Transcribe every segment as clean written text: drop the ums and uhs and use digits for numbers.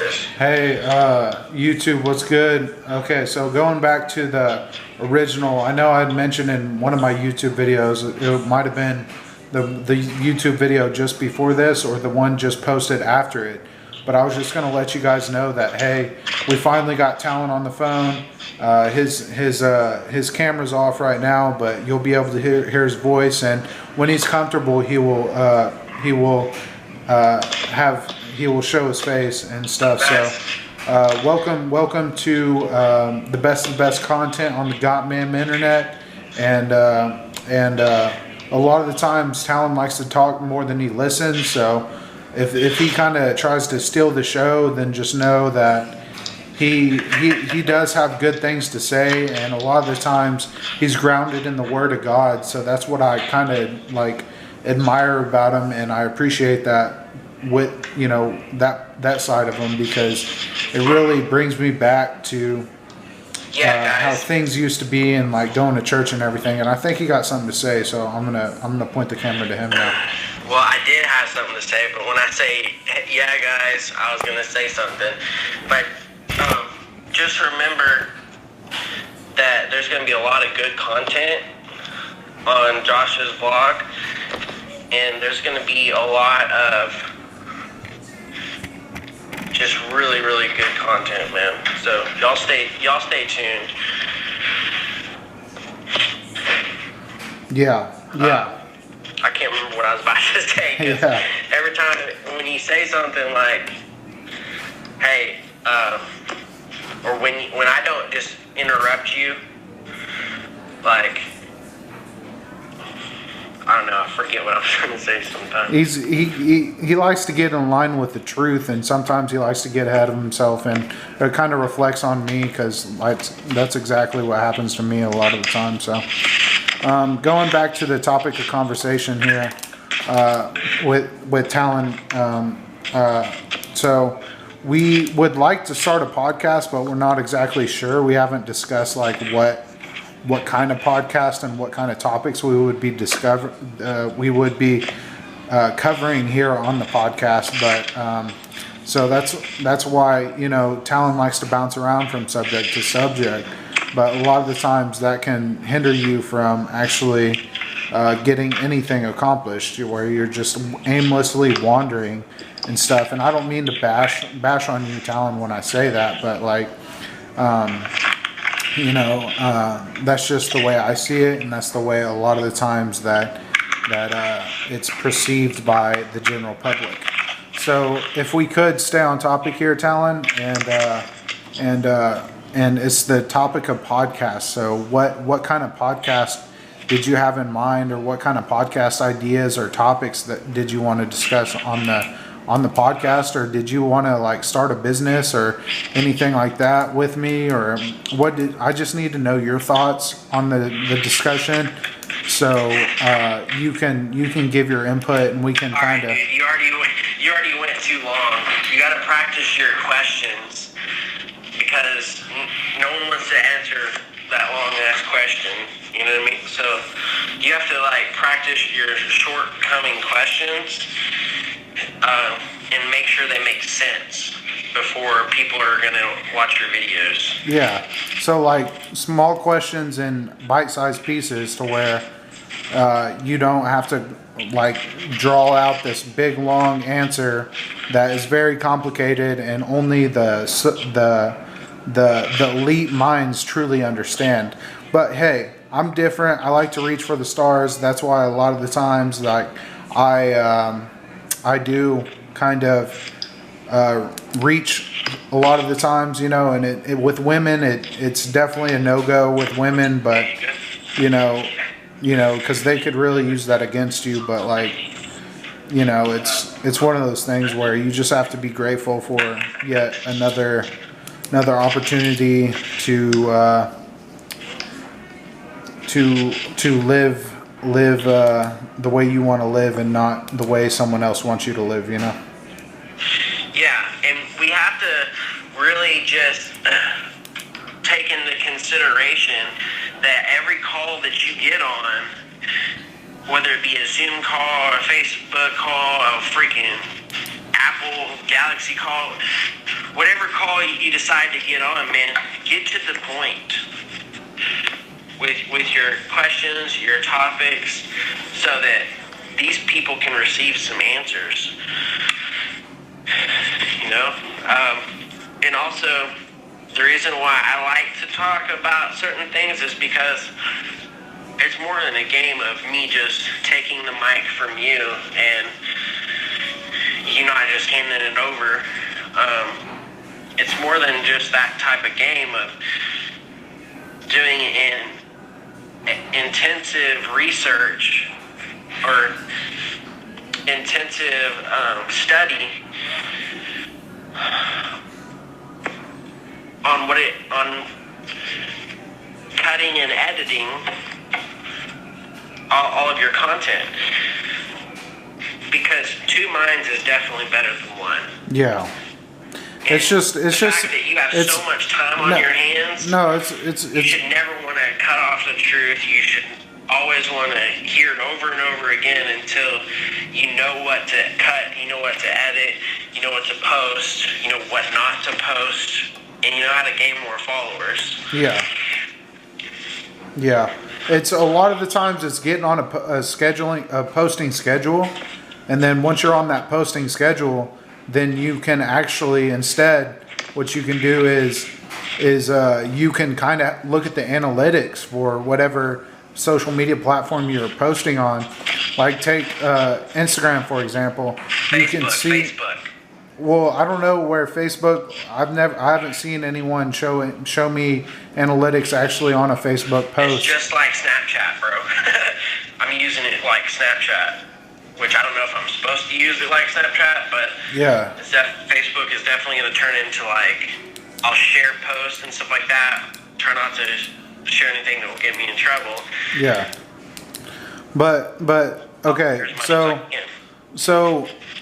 this. Hey, YouTube, what's good? Okay, so going back to the original, I know I had mentioned in one of my YouTube videos, it might have been the YouTube video just before this or the one just posted after it. But I was just going to let you guys know that, hey, we finally got Talon on the phone. His camera's off right now, but you'll be able to hear his voice, and when he's comfortable, he will show his face and stuff. So welcome to the best of the best content on the Got-Man internet, and a lot of the times Talon likes to talk more than he listens. So if he kind of tries to steal the show, then just know that he does have good things to say, and a lot of the times he's grounded in the Word of God. So that's what I kind of like admire about him, and I appreciate that with that side of him, because it really brings me back to how things used to be, and like going to church and everything. And I think he got something to say, so I'm gonna point the camera to him now. Well, I did have something to say, but when I say yeah guys, I was gonna say something, but just remember that there's gonna be a lot of good content on Josh's vlog, and there's gonna be a lot of just really good content, man. So y'all stay tuned. Yeah. I can't remember what I was about to say. Yeah. Every time when you say something like, hey, or when I don't just interrupt you, like, I don't know, I forget what I was trying to say sometimes. He likes to get in line with the truth, and sometimes he likes to get ahead of himself, and it kind of reflects on me, because that's exactly what happens to me a lot of the time. So going back to the topic of conversation here with Talon, so we would like to start a podcast, but we're not exactly sure. We haven't discussed like what kind of podcast and what kind of topics we would be covering here on the podcast. But so that's why Talon likes to bounce around from subject to subject, but a lot of the times that can hinder you from actually getting anything accomplished, where you're just aimlessly wandering and stuff. And I don't mean to bash on you, Talon, when I say that, but like that's just the way I see it, and that's the way a lot of the times that it's perceived by the general public. So if we could stay on topic here, Talon, and it's the topic of podcasts. So what kind of podcast did you have in mind, or what kind of podcast ideas or topics that did you want to discuss on the podcast, or did you want to like start a business or anything like that with me, or I just need to know your thoughts on the discussion, so you can give your input, and we can kind of. You already went too long. You got to practice your questions, because no one wants to answer that long ass question. You know what I mean? So you have to like practice your shortcoming questions. And make sure they make sense before people are going to watch your videos. Yeah. So like small questions in bite-sized pieces, to where you don't have to like draw out this big long answer that is very complicated, and only the elite minds truly understand. But hey, I'm different. I like to reach for the stars. That's why a lot of the times, like I do kind of reach a lot of the times, and it with women, it's definitely a no-go with women, but because they could really use that against you. But like, it's one of those things where you just have to be grateful for yet another opportunity to live the way you want to live, and not the way someone else wants you to live. Yeah, and we have to really just take into consideration that every call that you get on, whether it be a Zoom call, a Facebook call, a freaking Apple Galaxy call, whatever call you decide to get on, man, get to the point with your questions, your topics, so that these people can receive some answers. You know? And also, the reason why I like to talk about certain things is because it's more than a game of me just taking the mic from you and you not just handing it over. It's more than just that type of game of doing intensive research or intensive study on cutting and editing all of your content, because two minds is definitely better than one. Yeah. It's just that you have so much time on your hands. No, it's you should never want to cut off the truth. You should always want to hear it over and over again until you know what to cut, you know what to edit, you know what to post, you know what not to post, and you know how to gain more followers. Yeah. Yeah. It's a lot of the times it's getting on a posting schedule, and then once you're on that posting schedule, then you can actually, instead, what you can do is you can kind of look at the analytics for whatever social media platform you're posting on. Like take Instagram, for example. You can see. Facebook. Well, I don't know where Facebook. I haven't seen anyone show me analytics actually on a Facebook post. It's just like Snapchat, bro. I'm using it like Snapchat, which I don't know if I'm supposed to use it like Snapchat, but yeah, Facebook is definitely going to turn into like, I'll share posts and stuff like that. Try not to share anything that will get me in trouble. Yeah. But okay, so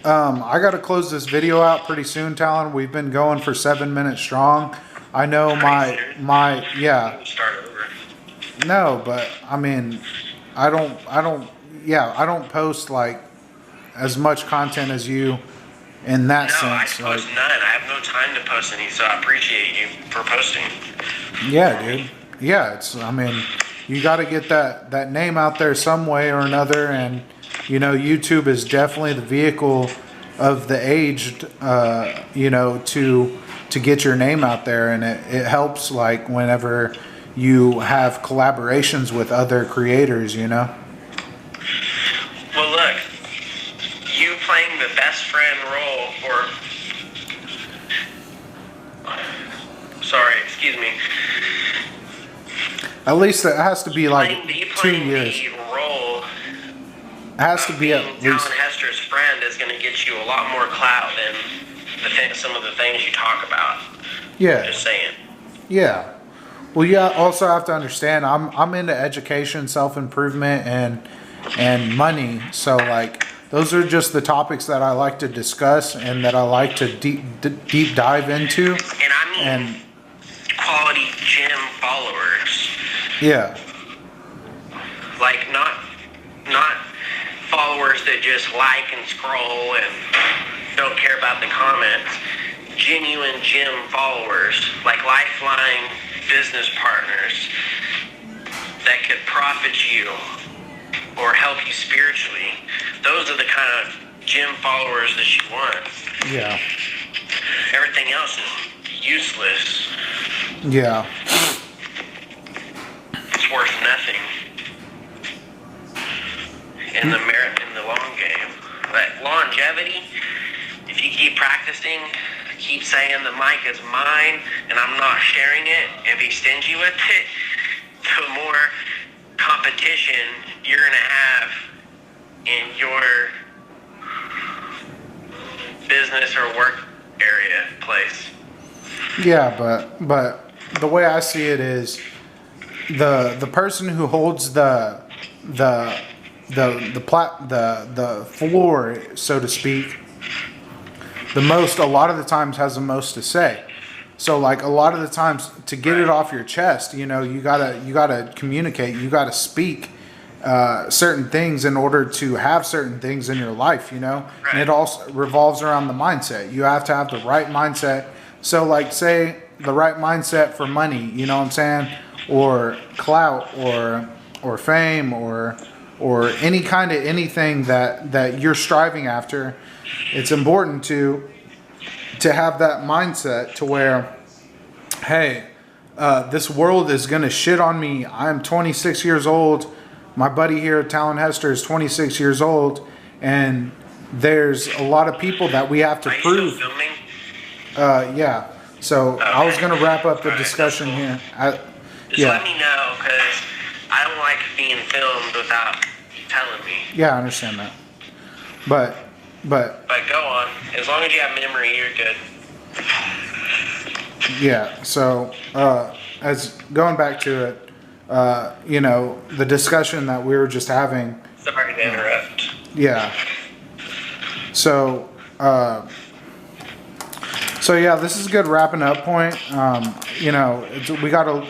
I got to close this video out pretty soon, Talon. We've been going for 7 minutes strong. I know my yeah. Start over. No, but I mean, I don't post like as much content as you in that sense. No, I post none. I have no time to post any, so I appreciate you for posting. Yeah, dude. Yeah, I mean, you got to get that name out there some way or another, and you know, YouTube is definitely the vehicle of the aged, you know, to get your name out there, and it helps like whenever you have collaborations with other creators, you know. Well, look, you playing the best friend role, excuse me. At least it has to be like 2 years. The role it has to be at least. Talon Hester's friend is going to get you a lot more clout than some of the things you talk about. Yeah. Just saying. Yeah. Well, you also have to understand, I'm into education, self-improvement, and money. So like those are just the topics that I like to discuss and that I like to deep dive into. And I mean quality gym followers. Yeah. Like not followers that just like and scroll and don't care about the comments. Genuine gym followers, like lifeline business partners that could profit you or help you spiritually. Those are the kind of gym followers that you want. Yeah. Everything else is useless. Yeah. It's worth nothing in the long game. But longevity, if you keep practicing, keep saying the mic is mine and I'm not sharing it and be stingy with it, the more competition you're going to have in your business or work area place. Yeah, but the way I see it is the person who holds the floor, so to speak, the most, a lot of the times has the most to say. So like a lot of the times to get it off your chest, you know, you gotta communicate, you gotta speak certain things in order to have certain things in your life, you know. And it also revolves around the mindset. You have to have the right mindset So like, say the right mindset for money, you know what I'm saying, or clout, or fame, or any kind of anything that you're striving after. It's important to have that mindset to where, hey, this world is gonna shit on me. I'm 26 years old. My buddy here, Talon Hester, is 26 years old, and there's a lot of people that we have to Are you prove. still filming? Yeah. So Okay. I was gonna wrap up the Alright, discussion that's here. Just let me know, because I don't like being filmed without telling me. Yeah, I understand that. But But go on. As long as you have memory, you're good. yeah. So as going back to it, you know, the discussion that we were just having. Sorry to interrupt. Yeah. So so yeah, this is a good wrapping up point. You know, we got a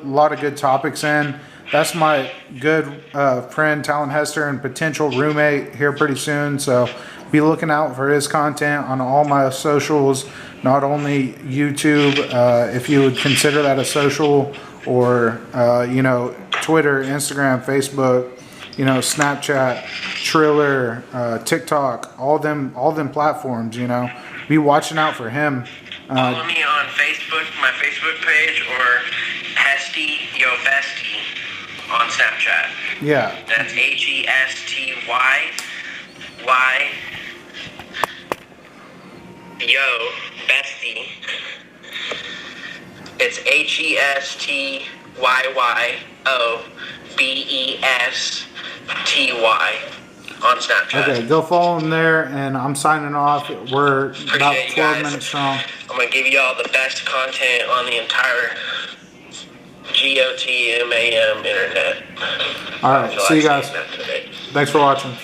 lot of good topics in. That's my good friend Talon Hester and potential roommate here pretty soon. So be looking out for his content on all my socials, not only YouTube, if you would consider that a social, or you know, Twitter, Instagram, Facebook, you know, Snapchat, Triller, TikTok, all them platforms. You know, be watching out for him. Follow me on Facebook, my Facebook page, or Hesty Yo Bestie on Snapchat. Yeah. That's HESTYY Yo Bestie. It's HESTYYOBESTY on Snapchat. Okay, go follow him there, and I'm signing off. We're about Appreciate you 12 guys. minutes strong. I'm gonna give you all the best content on the entire GOTMAM internet. All right, see you guys. Thanks for watching.